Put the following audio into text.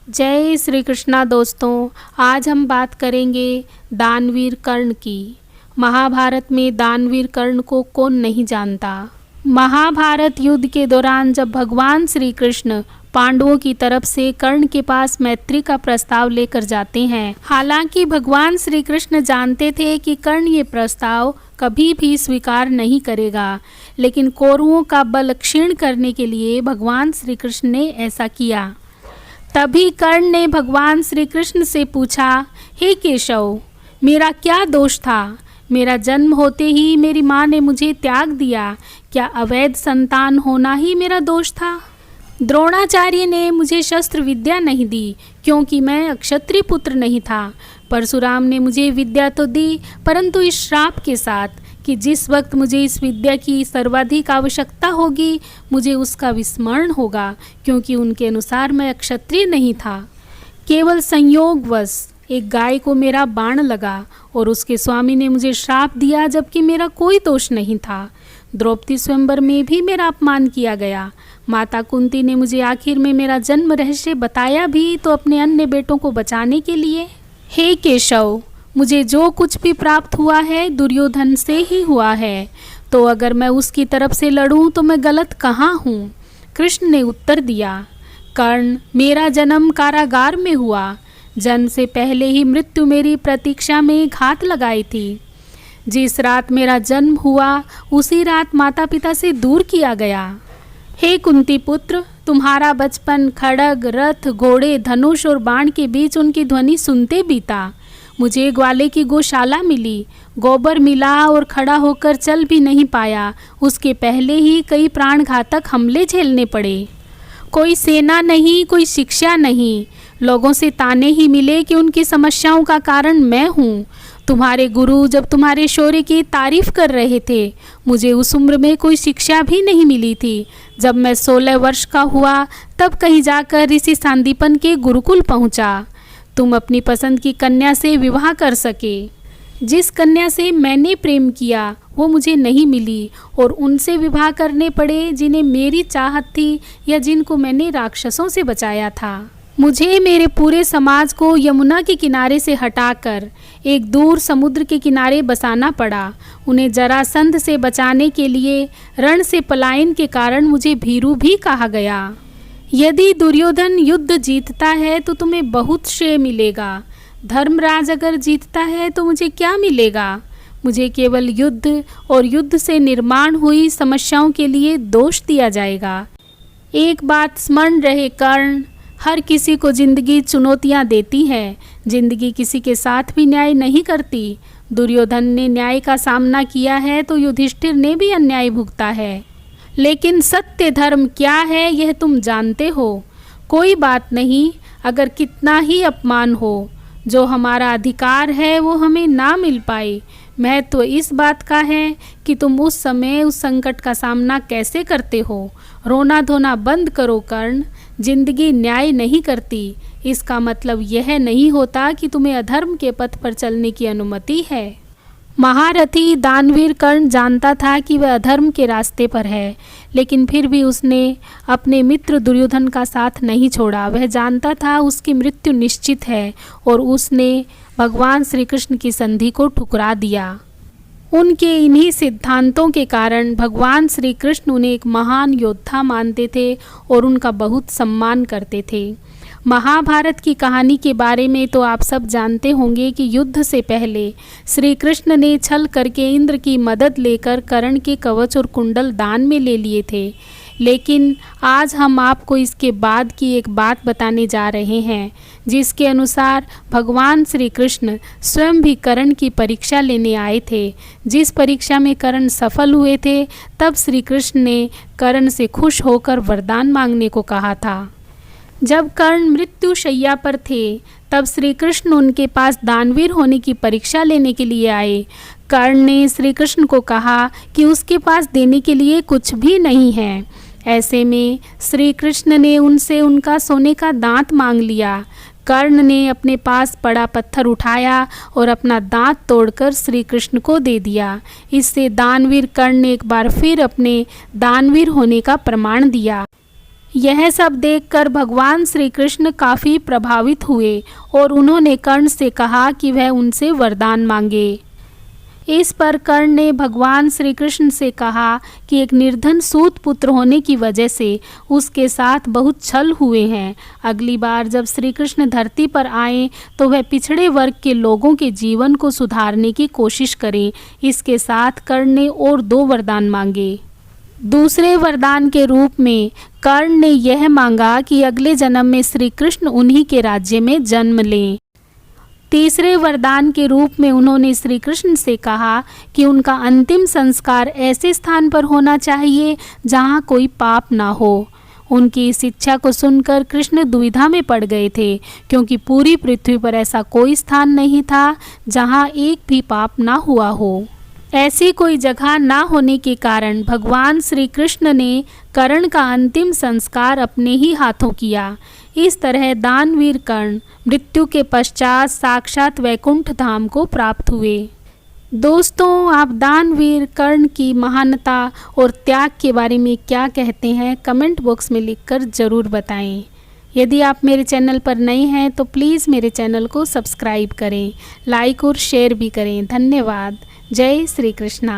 जय श्री कृष्णा दोस्तों। आज हम बात करेंगे दानवीर कर्ण की। महाभारत में दानवीर कर्ण को कौन नहीं जानता। महाभारत युद्ध के दौरान जब भगवान श्री कृष्ण पांडवों की तरफ से कर्ण के पास मैत्री का प्रस्ताव लेकर जाते हैं, हालांकि भगवान श्री कृष्ण जानते थे कि कर्ण ये प्रस्ताव कभी भी स्वीकार नहीं करेगा, लेकिन कौरवों का बल क्षीण करने के लिए भगवान श्री कृष्ण ने ऐसा किया। तभी कर्ण ने भगवान श्री कृष्ण से पूछा, हे केशव, मेरा क्या दोष था? मेरा जन्म होते ही मेरी माँ ने मुझे त्याग दिया, क्या अवैध संतान होना ही मेरा दोष था? द्रोणाचार्य ने मुझे शस्त्र विद्या नहीं दी क्योंकि मैं अक्षत्रिय पुत्र नहीं था। परशुराम ने मुझे विद्या तो दी, परंतु इस श्राप के साथ कि जिस वक्त मुझे इस विद्या की सर्वाधिक आवश्यकता होगी मुझे उसका विस्मरण होगा, क्योंकि उनके अनुसार मैं क्षत्रिय नहीं था। केवल संयोगवश एक गाय को मेरा बाण लगा और उसके स्वामी ने मुझे श्राप दिया, जबकि मेरा कोई दोष नहीं था। द्रौपदी स्वयंवर में भी मेरा अपमान किया गया। माता कुंती ने मुझे आखिर में मेरा जन्म रहस्य बताया भी तो अपने अन्य बेटों को बचाने के लिए। हे केशव, मुझे जो कुछ भी प्राप्त हुआ है दुर्योधन से ही हुआ है, तो अगर मैं उसकी तरफ से लड़ूं तो मैं गलत कहाँ हूँ? कृष्ण ने उत्तर दिया, कर्ण, मेरा जन्म कारागार में हुआ। जन्म से पहले ही मृत्यु मेरी प्रतीक्षा में घात लगाई थी। जिस रात मेरा जन्म हुआ उसी रात माता पिता से दूर किया गया। हे कुंती पुत्र, तुम्हारा बचपन खड्ग, रथ, घोड़े, धनुष और बाण के बीच उनकी ध्वनि सुनते बीता। मुझे ग्वाले की गौशाला मिली, गोबर मिला और खड़ा होकर चल भी नहीं पाया। उसके पहले ही कई प्राणघातक हमले झेलने पड़े। कोई सेना नहीं, कोई शिक्षा नहीं, लोगों से ताने ही मिले कि उनकी समस्याओं का कारण मैं हूँ। तुम्हारे गुरु जब तुम्हारे शौर्य की तारीफ कर रहे थे, मुझे उस उम्र में कोई शिक्षा भी नहीं मिली थी। जब मैं 16 वर्ष का हुआ तब कहीं जाकर ऋषि सांदीपन के गुरुकुल पहुँचा। तुम अपनी पसंद की कन्या से विवाह कर सके। जिस कन्या से मैंने प्रेम किया वो मुझे नहीं मिली और उनसे विवाह करने पड़े जिन्हें मेरी चाहत थी या जिनको मैंने राक्षसों से बचाया था। मुझे मेरे पूरे समाज को यमुना के किनारे से हटाकर एक दूर समुद्र के किनारे बसाना पड़ा। उन्हें जरासंध से बचाने के लिए रण से पलायन के कारण मुझे भीरू भी कहा गया। यदि दुर्योधन युद्ध जीतता है तो तुम्हें बहुत श्रेय मिलेगा। धर्मराज अगर जीतता है तो मुझे क्या मिलेगा? मुझे केवल युद्ध और युद्ध से निर्माण हुई समस्याओं के लिए दोष दिया जाएगा। एक बात स्मरण रहे कर्ण, हर किसी को जिंदगी चुनौतियां देती है। जिंदगी किसी के साथ भी न्याय नहीं करती। दुर्योधन ने न्याय का सामना किया है तो युधिष्ठिर ने भी अन्याय भुगता है, लेकिन सत्य धर्म क्या है यह तुम जानते हो। कोई बात नहीं, अगर कितना ही अपमान हो, जो हमारा अधिकार है वो हमें ना मिल पाए। महत्व इस बात का है कि तुम उस समय उस संकट का सामना कैसे करते हो। रोना धोना बंद करो कर्ण। जिंदगी न्याय नहीं करती, इसका मतलब यह नहीं होता कि तुम्हें अधर्म के पथ पर चलने की अनुमति है। महारथी दानवीर कर्ण जानता था कि वह अधर्म के रास्ते पर है, लेकिन फिर भी उसने अपने मित्र दुर्योधन का साथ नहीं छोड़ा। वह जानता था उसकी मृत्यु निश्चित है और उसने भगवान श्री कृष्ण की संधि को ठुकरा दिया। उनके इन्हीं सिद्धांतों के कारण भगवान श्री कृष्ण उन्हें एक महान योद्धा मानते थे और उनका बहुत सम्मान करते थे। महाभारत की कहानी के बारे में तो आप सब जानते होंगे कि युद्ध से पहले श्री कृष्ण ने छल करके इंद्र की मदद लेकर कर्ण के कवच और कुंडल दान में ले लिए थे। लेकिन आज हम आपको इसके बाद की एक बात बताने जा रहे हैं, जिसके अनुसार भगवान श्री कृष्ण स्वयं भी कर्ण की परीक्षा लेने आए थे। जिस परीक्षा में कर्ण सफल हुए थे, तब श्री कृष्ण ने कर्ण से खुश होकर वरदान मांगने को कहा था। जब कर्ण मृत्यु शैया पर थे तब श्री कृष्ण उनके पास दानवीर होने की परीक्षा लेने के लिए आए। कर्ण ने श्री कृष्ण को कहा कि उसके पास देने के लिए कुछ भी नहीं है। ऐसे में श्री कृष्ण ने उनसे उनका सोने का दांत मांग लिया। कर्ण ने अपने पास पड़ा पत्थर उठाया और अपना दांत तोड़कर श्री कृष्ण को दे दिया। इससे दानवीर कर्ण ने एक बार फिर अपने दानवीर होने का प्रमाण दिया। यह सब देखकर भगवान श्री कृष्ण काफ़ी प्रभावित हुए और उन्होंने कर्ण से कहा कि वह उनसे वरदान मांगे। इस पर कर्ण ने भगवान श्री कृष्ण से कहा कि एक निर्धन सूत पुत्र होने की वजह से उसके साथ बहुत छल हुए हैं। अगली बार जब श्री कृष्ण धरती पर आएं तो वह पिछड़े वर्ग के लोगों के जीवन को सुधारने की कोशिश करें। इसके साथ कर्ण ने और 2 वरदान मांगे। दूसरे वरदान के रूप में कर्ण ने यह मांगा कि अगले जन्म में श्री कृष्ण उन्हीं के राज्य में जन्म लें। तीसरे वरदान के रूप में उन्होंने श्री कृष्ण से कहा कि उनका अंतिम संस्कार ऐसे स्थान पर होना चाहिए जहाँ कोई पाप ना हो। उनकी इस इच्छा को सुनकर कृष्ण दुविधा में पड़ गए थे, क्योंकि पूरी पृथ्वी पर ऐसा कोई स्थान नहीं था जहाँ एक भी पाप ना हुआ हो। ऐसी कोई जगह ना होने के कारण भगवान श्री कृष्ण ने कर्ण का अंतिम संस्कार अपने ही हाथों किया। इस तरह दानवीर कर्ण मृत्यु के पश्चात साक्षात वैकुंठ धाम को प्राप्त हुए। दोस्तों, आप दानवीर कर्ण की महानता और त्याग के बारे में क्या कहते हैं, कमेंट बॉक्स में लिखकर ज़रूर बताएं। यदि आप मेरे चैनल पर नए हैं तो प्लीज़ मेरे चैनल को सब्सक्राइब करें, लाइक और शेयर भी करें। धन्यवाद। जय श्री कृष्णा।